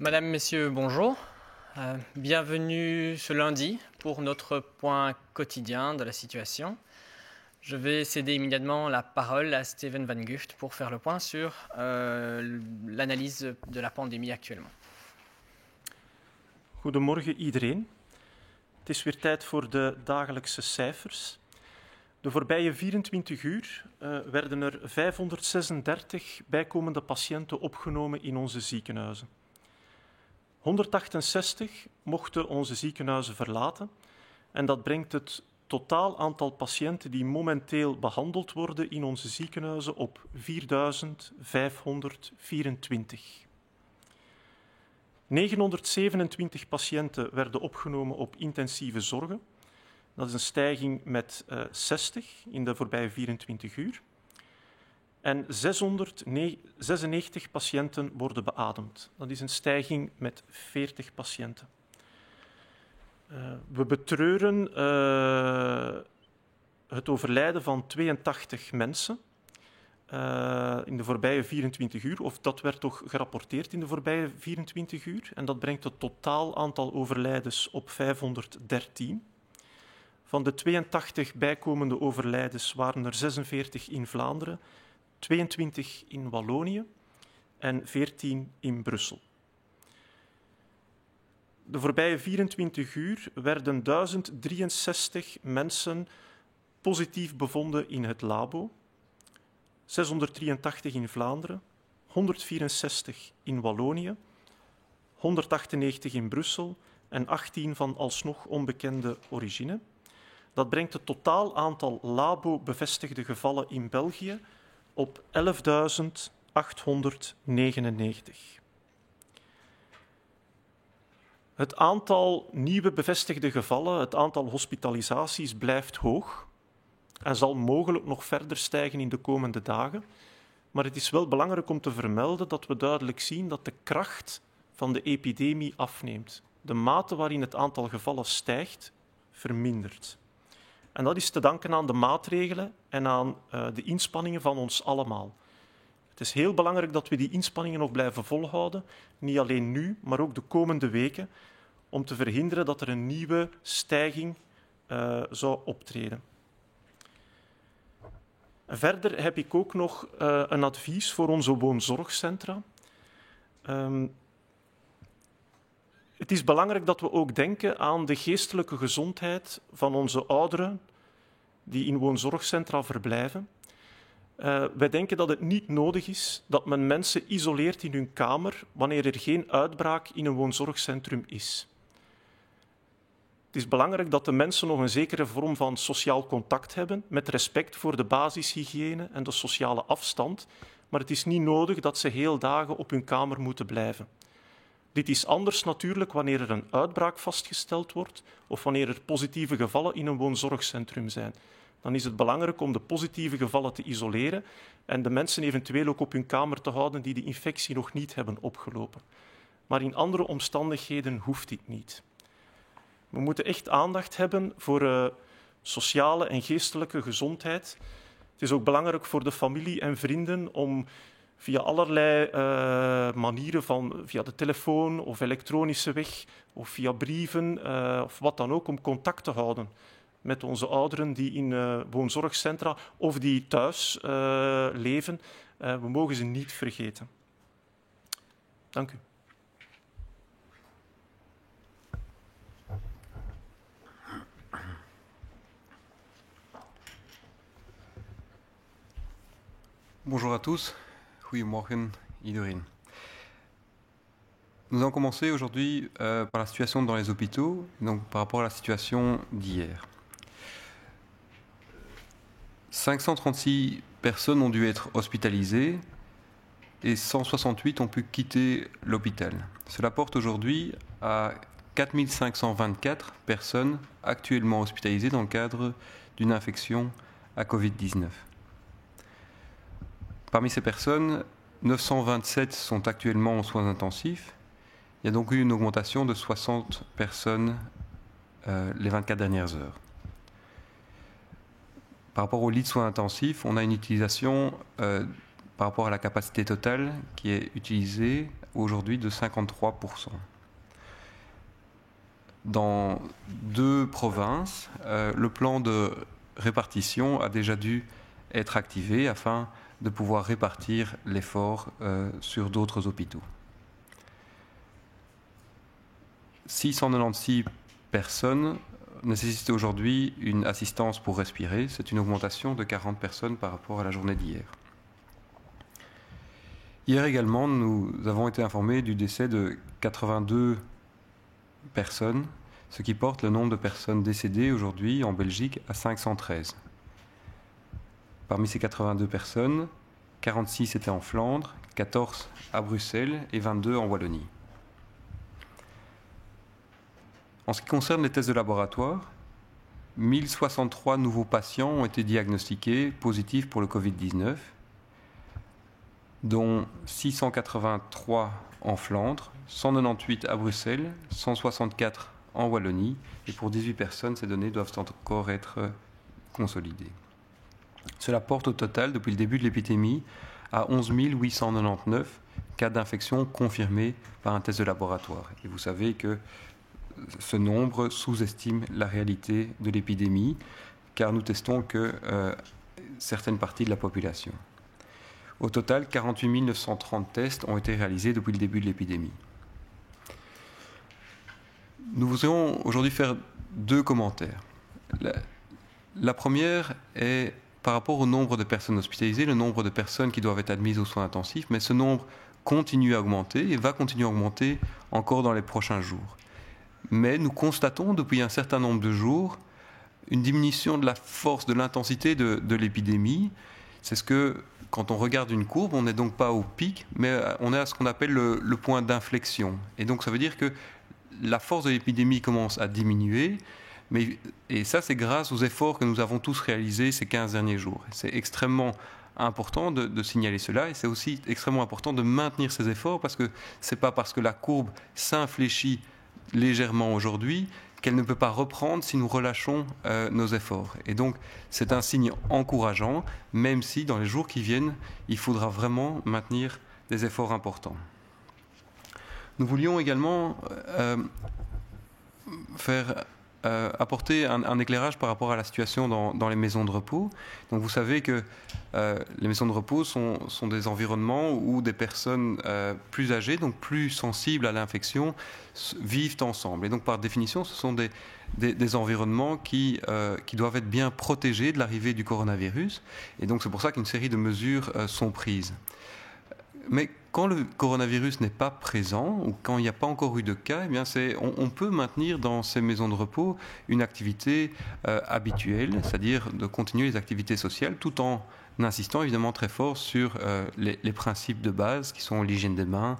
Madame, Messieurs, bonjour. Bienvenue ce lundi pour notre point quotidien de la situation. Je vais céder immédiatement la parole à Steven Van Gucht pour faire le point sur l'analyse de la pandémie actuellement. Goedemorgen iedereen. Het is weer tijd voor de dagelijkse cijfers. De voorbije 24 uur werden er 536 bijkomende patiënten opgenomen in onze ziekenhuizen. 168 mochten onze ziekenhuizen verlaten en dat brengt het totaal aantal patiënten die momenteel behandeld worden in onze ziekenhuizen op 4.524. 927 patiënten werden opgenomen op intensieve zorgen. Dat is een stijging met 60 in de voorbije 24 uur. En 696 patiënten worden beademd. Dat is een stijging met 40 patiënten. We betreuren het overlijden van 82 mensen in de voorbije 24 uur. Of dat werd toch gerapporteerd in de voorbije 24 uur. En dat brengt het totaal aantal overlijdens op 513. Van de 82 bijkomende overlijdens waren er 46 in Vlaanderen, 22 in Wallonië en 14 in Brussel. De voorbije 24 uur werden 1063 mensen positief bevonden in het labo, 683 in Vlaanderen, 164 in Wallonië, 198 in Brussel en 18 van alsnog onbekende origine. Dat brengt het totaal aantal labo-bevestigde gevallen in België op 11.899. Het aantal nieuwe bevestigde gevallen, het aantal hospitalisaties blijft hoog en zal mogelijk nog verder stijgen in de komende dagen. Maar het is wel belangrijk om te vermelden dat we duidelijk zien dat de kracht van de epidemie afneemt. De mate waarin het aantal gevallen stijgt, vermindert. En dat is te danken aan de maatregelen en aan de inspanningen van ons allemaal. Het is heel belangrijk dat we die inspanningen nog blijven volhouden, niet alleen nu, maar ook de komende weken, om te verhinderen dat er een nieuwe stijging zou optreden. Verder heb ik ook nog een advies voor onze woonzorgcentra. Het is belangrijk dat we ook denken aan de geestelijke gezondheid van onze ouderen die in woonzorgcentra verblijven. Wij denken dat het niet nodig is dat men mensen isoleert in hun kamer wanneer er geen uitbraak in een woonzorgcentrum is. Het is belangrijk dat de mensen nog een zekere vorm van sociaal contact hebben, met respect voor de basishygiëne en de sociale afstand, maar het is niet nodig dat ze heel dagen op hun kamer moeten blijven. Dit is anders natuurlijk wanneer er een uitbraak vastgesteld wordt of wanneer er positieve gevallen in een woonzorgcentrum zijn. Dan is het belangrijk om de positieve gevallen te isoleren en de mensen eventueel ook op hun kamer te houden die de infectie nog niet hebben opgelopen. Maar in andere omstandigheden hoeft dit niet. We moeten echt aandacht hebben voor sociale en geestelijke gezondheid. Het is ook belangrijk voor de familie en vrienden om via allerlei manieren, via de telefoon of elektronische weg of via brieven of wat dan ook, om contact te houden met onze ouderen die in woonzorgcentra of die thuis leven. We mogen ze niet vergeten. Dank u. Bonjour à tous. Goedemorgen iedereen. Nous allons commencer aujourd'hui par la situation dans les hôpitaux, donc par rapport à la situation d'hier. 536 personnes ont dû être hospitalisées et 168 ont pu quitter l'hôpital. Cela porte aujourd'hui à 4524 personnes actuellement hospitalisées dans le cadre d'une infection à Covid-19. Parmi ces personnes, 927 sont actuellement en soins intensifs. Il y a donc eu une augmentation de 60 personnes les 24 dernières heures. Par rapport aux lits de soins intensifs, on a une utilisation par rapport à la capacité totale qui est utilisée aujourd'hui de 53%. Dans 2 provinces, le plan de répartition a déjà dû être activé afin de pouvoir répartir l'effort sur d'autres hôpitaux. 696 personnes nécessitent aujourd'hui une assistance pour respirer. C'est une augmentation de 40 personnes par rapport à la journée d'hier. Hier également, nous avons été informés du décès de 82 personnes, ce qui porte le nombre de personnes décédées aujourd'hui en Belgique à 513. Parmi ces 82 personnes, 46 étaient en Flandre, 14 à Bruxelles et 22 en Wallonie. En ce qui concerne les tests de laboratoire, 1063 nouveaux patients ont été diagnostiqués positifs pour le Covid-19, dont 683 en Flandre, 198 à Bruxelles, 164 en Wallonie, et pour 18 personnes, ces données doivent encore être consolidées. Cela porte au total, depuis le début de l'épidémie, à 11 899 cas d'infection confirmés par un test de laboratoire. Et vous savez que ce nombre sous-estime la réalité de l'épidémie, car nous testons que certaines parties de la population. Au total, 48 930 tests ont été réalisés depuis le début de l'épidémie. Nous voudrions aujourd'hui faire 2 commentaires. La première est par rapport au nombre de personnes hospitalisées, le nombre de personnes qui doivent être admises aux soins intensifs, mais ce nombre continue à augmenter et va continuer à augmenter encore dans les prochains jours. Mais nous constatons depuis un certain nombre de jours une diminution de la force, de l'intensité de l'épidémie. C'est ce que, quand on regarde une courbe, on n'est donc pas au pic, mais on est à ce qu'on appelle le point d'inflexion. Et donc ça veut dire que la force de l'épidémie commence à diminuer, et ça c'est grâce aux efforts que nous avons tous réalisés ces 15 derniers jours. C'est extrêmement important de signaler cela, et c'est aussi extrêmement important de maintenir ces efforts, parce que ce n'est pas parce que la courbe s'infléchit légèrement aujourd'hui qu'elle ne peut pas reprendre si nous relâchons nos efforts. Et donc, c'est un signe encourageant, même si dans les jours qui viennent, il faudra vraiment maintenir des efforts importants. Nous voulions également apporter un éclairage par rapport à la situation dans les maisons de repos. Donc vous savez que les maisons de repos sont des environnements où des personnes plus âgées, donc plus sensibles à l'infection, vivent ensemble. Et donc par définition, ce sont des environnements qui doivent être bien protégés de l'arrivée du coronavirus. Et donc c'est pour ça qu'une série de mesures sont prises. Mais quand le coronavirus n'est pas présent ou quand il n'y a pas encore eu de cas, eh bien on peut maintenir dans ces maisons de repos une activité habituelle, c'est-à-dire de continuer les activités sociales tout en insistant évidemment très fort sur les principes de base qui sont l'hygiène des mains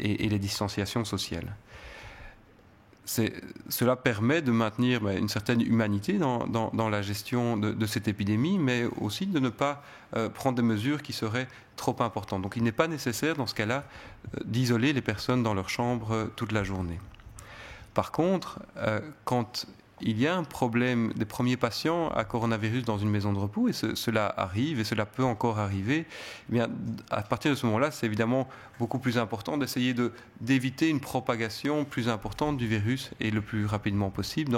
et les distanciations sociales. Cela permet de maintenir une certaine humanité dans la gestion de cette épidémie, mais aussi de ne pas prendre des mesures qui seraient trop importantes. Donc il n'est pas nécessaire dans ce cas-là d'isoler les personnes dans leur chambre toute la journée. Par contre, quand il y a un problème des premiers patients à coronavirus dans une maison de repos, et cela arrive, et cela peut encore arriver, eh bien, à partir de ce moment-là, c'est évidemment beaucoup plus important d'essayer d'éviter une propagation plus importante du virus et le plus rapidement possible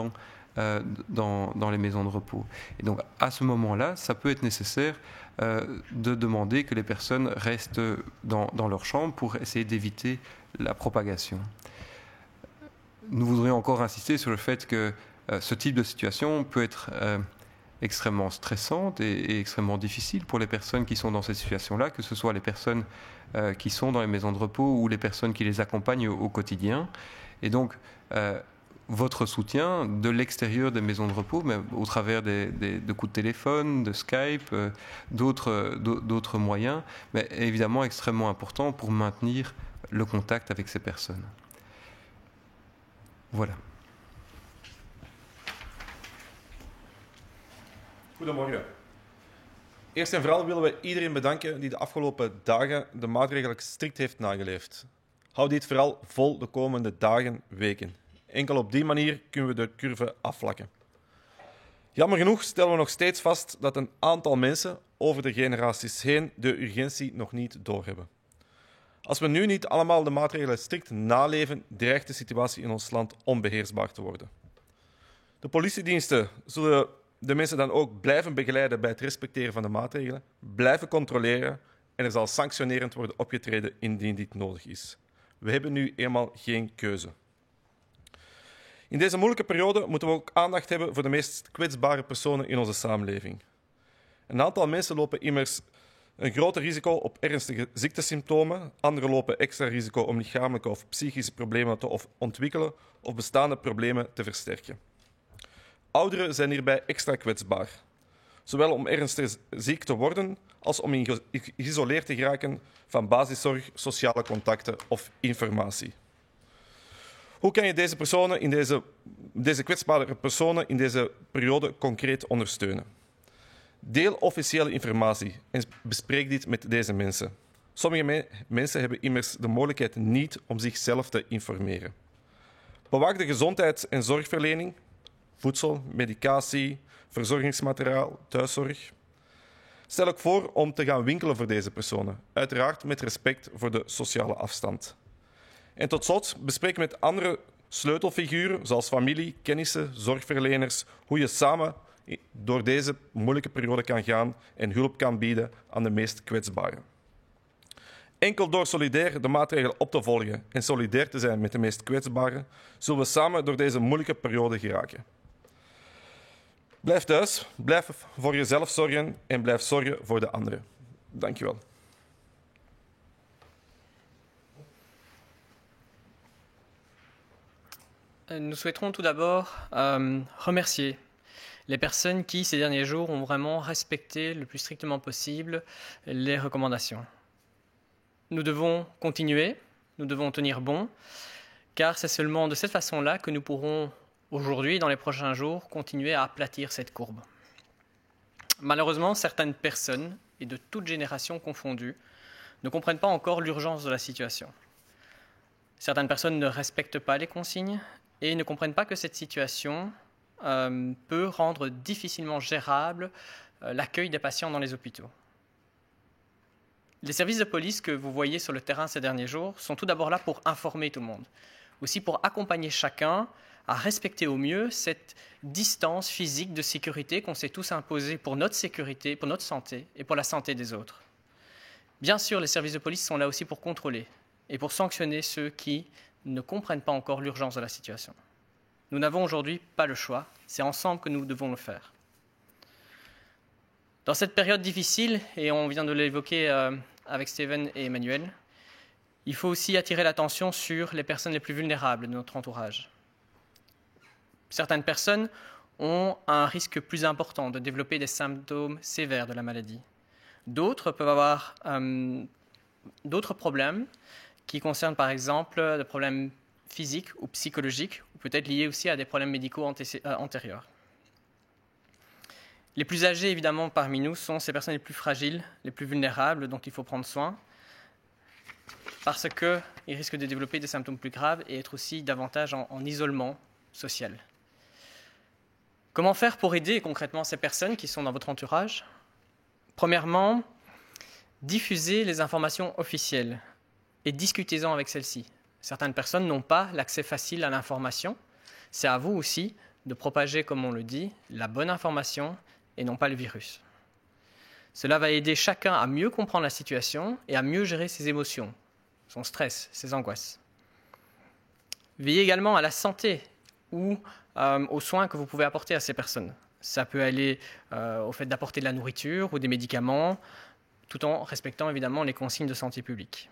dans les maisons de repos. Et donc, à ce moment-là, ça peut être nécessaire de demander que les personnes restent dans leur chambre pour essayer d'éviter la propagation. Nous voudrions encore insister sur le fait que ce type de situation peut être extrêmement stressante et extrêmement difficile pour les personnes qui sont dans cette situation-là, que ce soit les personnes qui sont dans les maisons de repos ou les personnes qui les accompagnent au quotidien. Et donc, votre soutien de l'extérieur des maisons de repos, mais au travers de coups de téléphone, de Skype, d'autres moyens, mais est évidemment extrêmement important pour maintenir le contact avec ces personnes. Voilà. Goedemorgen. Eerst en vooral willen we iedereen bedanken die de afgelopen dagen de maatregelen strikt heeft nageleefd. Hou dit vooral vol de komende dagen, weken. Enkel op die manier kunnen we de curve afvlakken. Jammer genoeg stellen we nog steeds vast dat een aantal mensen over de generaties heen de urgentie nog niet doorhebben. Als we nu niet allemaal de maatregelen strikt naleven, dreigt de situatie in ons land onbeheersbaar te worden. De politiediensten zullen de mensen dan ook blijven begeleiden bij het respecteren van de maatregelen, blijven controleren en er zal sanctionerend worden opgetreden indien dit nodig is. We hebben nu eenmaal geen keuze. In deze moeilijke periode moeten we ook aandacht hebben voor de meest kwetsbare personen in onze samenleving. Een aantal mensen lopen immers een groter risico op ernstige ziektesymptomen. Anderen lopen extra risico om lichamelijke of psychische problemen te ontwikkelen of bestaande problemen te versterken. Ouderen zijn hierbij extra kwetsbaar, zowel om ernstig ziek te worden als om geïsoleerd te geraken van basiszorg, sociale contacten of informatie. Hoe kan je deze kwetsbare personen in deze periode concreet ondersteunen? Deel officiële informatie en bespreek dit met deze mensen. Sommige mensen hebben immers de mogelijkheid niet om zichzelf te informeren. Bewaak de gezondheids- en zorgverlening, voedsel, medicatie, verzorgingsmateriaal, thuiszorg. Stel ook voor om te gaan winkelen voor deze personen, uiteraard met respect voor de sociale afstand. En tot slot, bespreek met andere sleutelfiguren, zoals familie, kennissen, zorgverleners, hoe je samen door deze moeilijke periode kan gaan en hulp kan bieden aan de meest kwetsbaren. Enkel door solidair de maatregelen op te volgen en solidair te zijn met de meest kwetsbaren, zullen we samen door deze moeilijke periode geraken. Blijf thuis, blijf voor jezelf zorgen en blijf zorgen voor de anderen. Dank je wel. Nous souhaiterons tout d'abord remercier les personnes qui, ces derniers jours, ont vraiment respecté le plus strictement possible les recommandations. Nous devons continuer, nous devons tenir bon, car c'est seulement de cette façon-là que nous pourrons, aujourd'hui, dans les prochains jours, continuer à aplatir cette courbe. Malheureusement, certaines personnes, et de toutes générations confondues, ne comprennent pas encore l'urgence de la situation. Certaines personnes ne respectent pas les consignes et ne comprennent pas que cette situation peut rendre difficilement gérable l'accueil des patients dans les hôpitaux. Les services de police que vous voyez sur le terrain ces derniers jours sont tout d'abord là pour informer tout le monde, aussi pour accompagner chacun à respecter au mieux cette distance physique de sécurité qu'on s'est tous imposée pour notre sécurité, pour notre santé et pour la santé des autres. Bien sûr, les services de police sont là aussi pour contrôler et pour sanctionner ceux qui ne comprennent pas encore l'urgence de la situation. Nous n'avons aujourd'hui pas le choix, c'est ensemble que nous devons le faire. Dans cette période difficile, et on vient de l'évoquer avec Steven et Emmanuel, il faut aussi attirer l'attention sur les personnes les plus vulnérables de notre entourage. Certaines personnes ont un risque plus important de développer des symptômes sévères de la maladie. D'autres peuvent avoir d'autres problèmes qui concernent par exemple des problèmes physiques ou psychologiques, ou peut-être liés aussi à des problèmes médicaux antérieurs. Les plus âgés, évidemment, parmi nous, sont ces personnes les plus fragiles, les plus vulnérables, dont il faut prendre soin, parce qu'ils risquent de développer des symptômes plus graves et être aussi davantage en isolement social. Comment faire pour aider concrètement ces personnes qui sont dans votre entourage ? Premièrement, diffusez les informations officielles et discutez-en avec celles-ci. Certaines personnes n'ont pas l'accès facile à l'information. C'est à vous aussi de propager, comme on le dit, la bonne information et non pas le virus. Cela va aider chacun à mieux comprendre la situation et à mieux gérer ses émotions, son stress, ses angoisses. Veillez également à la santé ou aux soins que vous pouvez apporter à ces personnes. Ça peut aller au fait d'apporter de la nourriture ou des médicaments, tout en respectant évidemment les consignes de santé publique.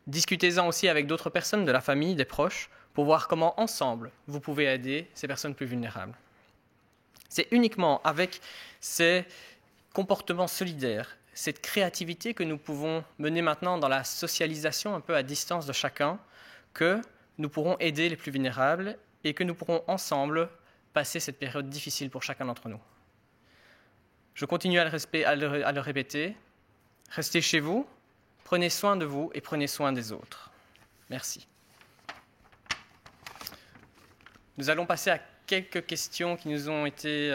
Discutez-en aussi avec d'autres personnes de la famille, des proches, pour voir comment ensemble vous pouvez aider ces personnes plus vulnérables. C'est uniquement avec ces comportements solidaires, cette créativité que nous pouvons mener maintenant dans la socialisation un peu à distance de chacun, que nous pourrons aider les plus vulnérables et que nous pourrons ensemble passer cette période difficile pour chacun d'entre nous. Je continue à le répéter. Restez chez vous, prenez soin de vous et prenez soin des autres. Merci. Nous allons passer à quelques questions qui nous ont été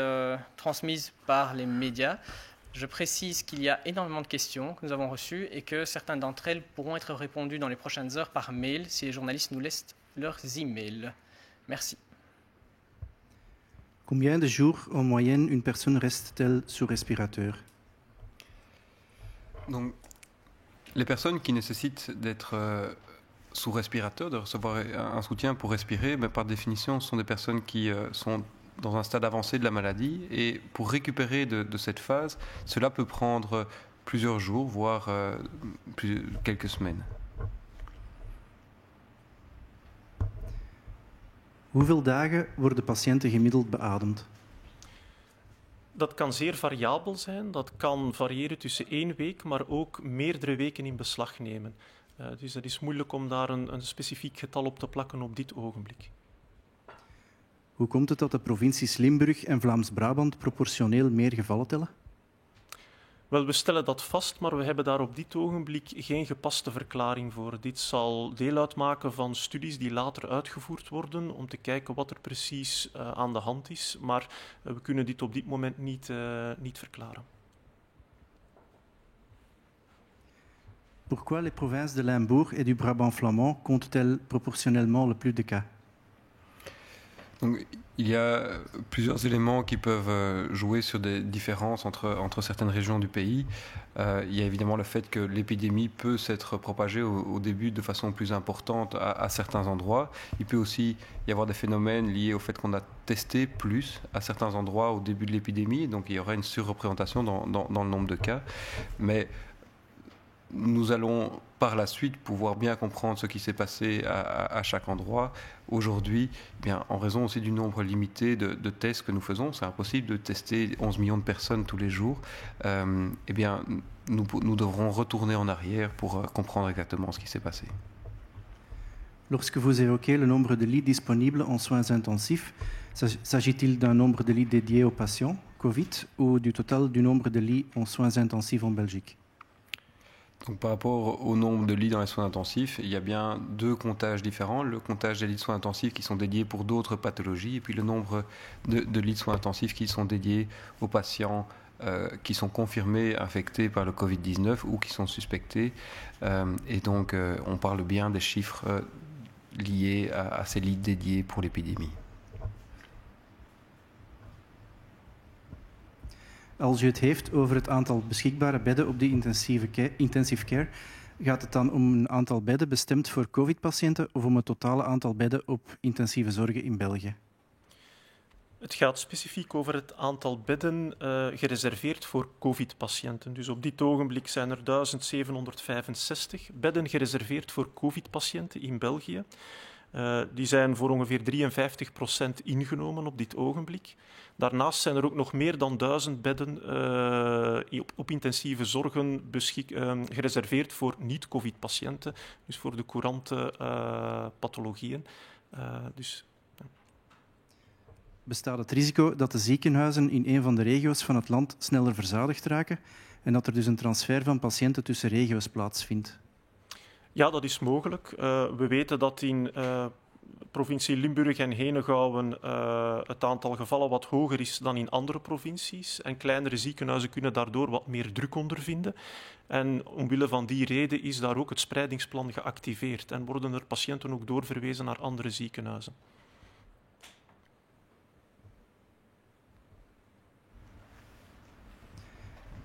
transmises par les médias. Je précise qu'il y a énormément de questions que nous avons reçues et que certaines d'entre elles pourront être répondues dans les prochaines heures par mail si les journalistes nous laissent leurs emails. Merci. Combien de jours en moyenne une personne reste-t-elle sous respirateur? Donc, les personnes qui nécessitent d'être sous respirateur, de recevoir un soutien pour respirer, par définition, ce sont des personnes qui sont dans un stade avancé de la maladie. Et pour récupérer de cette phase, cela peut prendre plusieurs jours, voire quelques semaines. Hoeveel dagen worden patiënten gemiddeld beademd? Dat kan zeer variabel zijn. Dat kan variëren tussen 1 week, maar ook meerdere weken in beslag nemen. Dus het is moeilijk om daar een specifiek getal op te plakken op dit ogenblik. Hoe komt het dat de provincies Limburg en Vlaams-Brabant proportioneel meer gevallen tellen? Wel, we stellen dat vast, maar we hebben daar op dit ogenblik geen gepaste verklaring voor. Dit zal deel uitmaken van studies die later uitgevoerd worden om te kijken wat er precies aan de hand is. Maar we kunnen dit op dit moment niet verklaren. Pourquoi les provinces de Limbourg et du Brabant flamand comptent-elles proportionnellement le plus de cas? Donc, il y a plusieurs éléments qui peuvent jouer sur des différences entre certaines régions du pays. Il y a évidemment le fait que l'épidémie peut s'être propagée au début de façon plus importante à certains endroits. Il peut aussi y avoir des phénomènes liés au fait qu'on a testé plus à certains endroits au début de l'épidémie, donc il y aura une surreprésentation dans le nombre de cas. Mais nous allons par la suite pouvoir bien comprendre ce qui s'est passé à chaque endroit. Aujourd'hui, en raison aussi du nombre limité de tests que nous faisons, c'est impossible de tester 11 millions de personnes tous les jours, nous devrons retourner en arrière pour comprendre exactement ce qui s'est passé. Lorsque vous évoquez le nombre de lits disponibles en soins intensifs, s'agit-il d'un nombre de lits dédiés aux patients Covid ou du total du nombre de lits en soins intensifs en Belgique? Donc, par rapport au nombre de lits dans les soins intensifs, il y a bien 2 comptages différents. Le comptage des lits de soins intensifs qui sont dédiés pour d'autres pathologies et puis le nombre de lits de soins intensifs qui sont dédiés aux patients qui sont confirmés infectés par le Covid-19 ou qui sont suspectés. Et donc, on parle bien des chiffres liés à ces lits dédiés pour l'épidémie. Als u het heeft over het aantal beschikbare bedden op de intensive care, gaat het dan om een aantal bedden bestemd voor COVID-patiënten of om het totale aantal bedden op intensieve zorgen in België? Het gaat specifiek over het aantal bedden gereserveerd voor COVID-patiënten. Dus op dit ogenblik zijn er 1765 bedden gereserveerd voor COVID-patiënten in België. Die zijn voor ongeveer 53% ingenomen op dit ogenblik. Daarnaast zijn er ook nog meer dan 1000 bedden op intensieve zorgen gereserveerd voor niet-COVID-patiënten, dus voor de courante pathologieën. Bestaat het risico dat de ziekenhuizen in een van de regio's van het land sneller verzadigd raken en dat er dus een transfer van patiënten tussen regio's plaatsvindt? Ja, dat is mogelijk. We weten dat in provincie Limburg en Henegouwen het aantal gevallen wat hoger is dan in andere provincies. En kleinere ziekenhuizen kunnen daardoor wat meer druk ondervinden. En omwille van die reden is daar ook het spreidingsplan geactiveerd en worden er patiënten ook doorverwezen naar andere ziekenhuizen.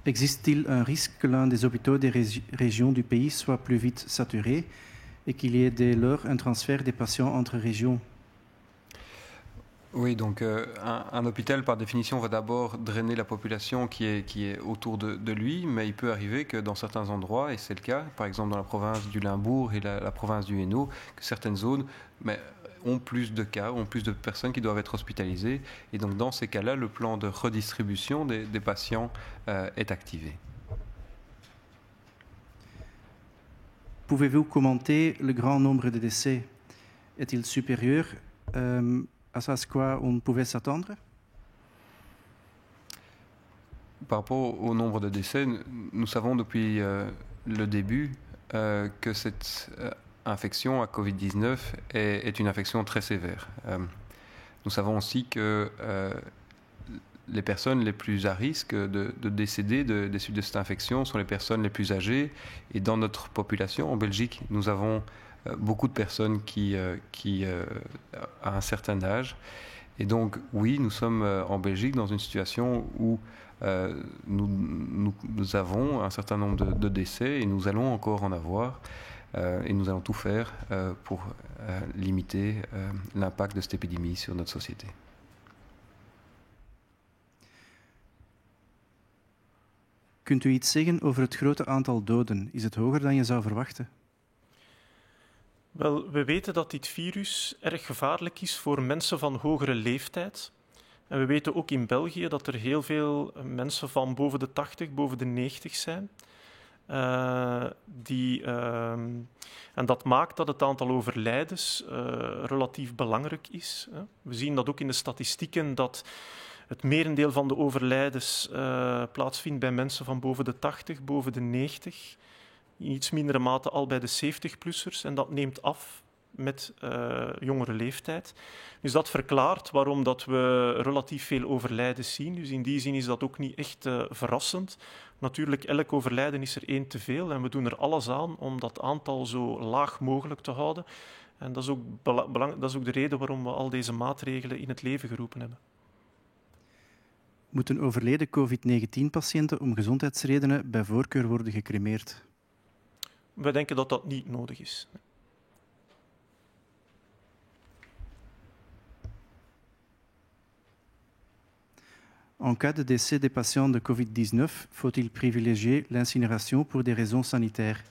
Existe-t-il un risque que l'un des hôpitaux des régions du pays soit plus vite saturé et qu'il y ait dès lors un transfert des patients entre régions? Oui, donc un hôpital, par définition, va d'abord drainer la population qui est autour de lui, mais il peut arriver que dans certains endroits, et c'est le cas, par exemple dans la province du Limbourg et la province du Hainaut, que certaines zones ont plus de cas, ont plus de personnes qui doivent être hospitalisées. Et donc dans ces cas-là, le plan de redistribution des patients est activé. Pouvez-vous commenter le grand nombre de décès? Est-il supérieur à ce quoi on pouvait s'attendre? Par rapport au nombre de décès, nous savons depuis le début que cette infection à Covid-19 est une infection très sévère. Nous savons aussi que les personnes les plus à risque de décéder des suites de cette infection sont les personnes les plus âgées. Et dans notre population, en Belgique, nous avons beaucoup de personnes qui à un certain âge. Et donc, oui, nous sommes en Belgique dans une situation où nous avons un certain nombre de décès et nous allons encore en avoir. Et nous allons tout faire pour limiter l'impact de cette épidémie sur notre société. Kunt u iets zeggen over het grote aantal doden? Is het hoger dan je zou verwachten? Wel, we weten dat dit virus erg gevaarlijk is voor mensen van hogere leeftijd. En we weten ook in België dat er heel veel mensen van boven de 80, boven de 90 zijn. En dat maakt dat het aantal overlijdens relatief belangrijk is. We zien dat ook in de statistieken dat het merendeel van de overlijdens plaatsvindt bij mensen van boven de 80, boven de 90. In iets mindere mate al bij de 70-plussers. En dat neemt af met jongere leeftijd. Dus dat verklaart waarom dat we relatief veel overlijdens zien. Dus in die zin is dat ook niet echt verrassend. Natuurlijk, elk overlijden is er één te veel en we doen er alles aan om dat aantal zo laag mogelijk te houden. En dat is ook de reden waarom we al deze maatregelen in het leven geroepen hebben. Moeten overleden COVID-19-patiënten om gezondheidsredenen bij voorkeur worden gecremeerd? We denken dat dat niet nodig is. En cas de décès des patients de COVID-19, faut-il privilégier l'incinération pour des raisons sanitaires?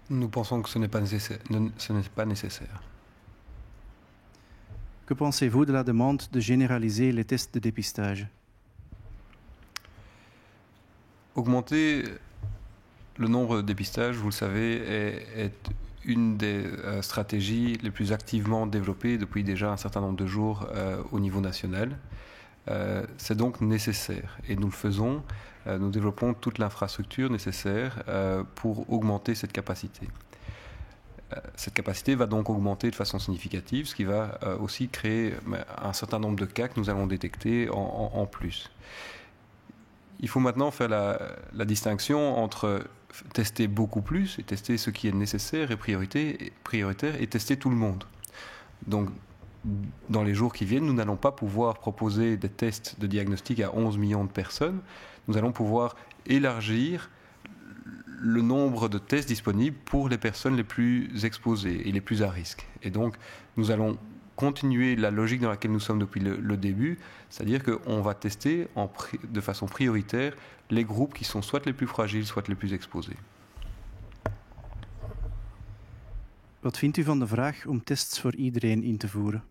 Nous pensons que ce n'est pas nécessaire. Que pensez-vous de la demande de généraliser les tests de dépistage? Augmenter le nombre de dépistages, vous le savez, est une des stratégies les plus activement développées depuis déjà un certain nombre de jours au niveau national. C'est donc nécessaire et nous le faisons. Nous développons toute l'infrastructure nécessaire pour augmenter cette capacité. Cette capacité va donc augmenter de façon significative, ce qui va aussi créer un certain nombre de cas que nous allons détecter en plus. Il faut maintenant faire la distinction entre tester beaucoup plus et tester ce qui est nécessaire et prioritaire et tester tout le monde. Donc, dans les jours qui viennent, nous n'allons pas pouvoir proposer des tests de diagnostic à 11 millions de personnes. Nous allons pouvoir élargir le nombre de tests disponibles pour les personnes les plus exposées et les plus à risque. Et donc, nous allons continuer la logique dans laquelle nous sommes depuis le début, c'est-à-dire qu'on va tester de façon prioritaire les groupes qui sont soit les plus fragiles, soit les plus exposés. Wat vindt u van de vraag om tests voor iedereen in te voeren?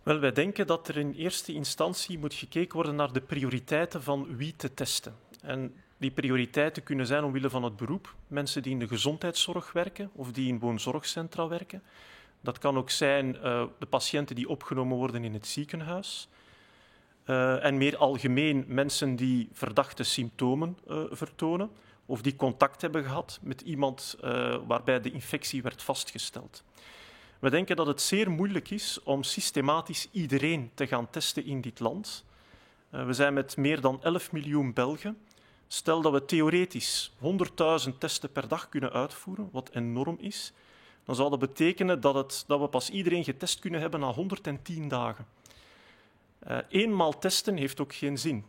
Wel, wij denken dat er in eerste instantie moet gekeken worden naar de prioriteiten van wie te testen. En die prioriteiten kunnen zijn omwille van het beroep. Mensen die in de gezondheidszorg werken of die in woonzorgcentra werken. Dat kan ook zijn de patiënten die opgenomen worden in het ziekenhuis. En meer algemeen mensen die verdachte symptomen vertonen of die contact hebben gehad met iemand waarbij de infectie werd vastgesteld. We denken dat het zeer moeilijk is om systematisch iedereen te gaan testen in dit land. We zijn met meer dan 11 miljoen Belgen. Stel dat we theoretisch 100.000 testen per dag kunnen uitvoeren, wat enorm is, dan zou dat betekenen dat we pas iedereen getest kunnen hebben na 110 dagen. Eenmaal testen heeft ook geen zin.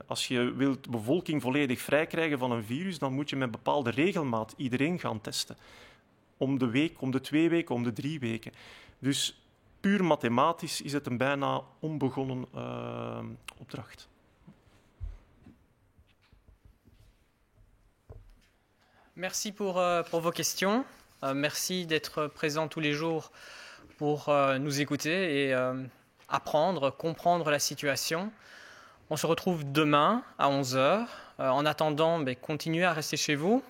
Als je wilt de bevolking volledig vrij krijgen van een virus, dan moet je met bepaalde regelmaat iedereen gaan testen. Om de week, om de 2 weken, om de 3 weken. Dus puur mathematisch is het een bijna onbegonnen opdracht. Merci pour vos questions. Merci d'être présent tous les jours pour nous écouter et apprendre, comprendre la situation. On se retrouve demain à 11h. En attendant, continuez à rester chez vous.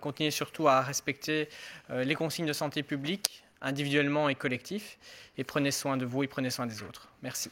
Continuez surtout à respecter les consignes de santé publique, individuellement et collectif. Et prenez soin de vous et prenez soin des autres. Merci.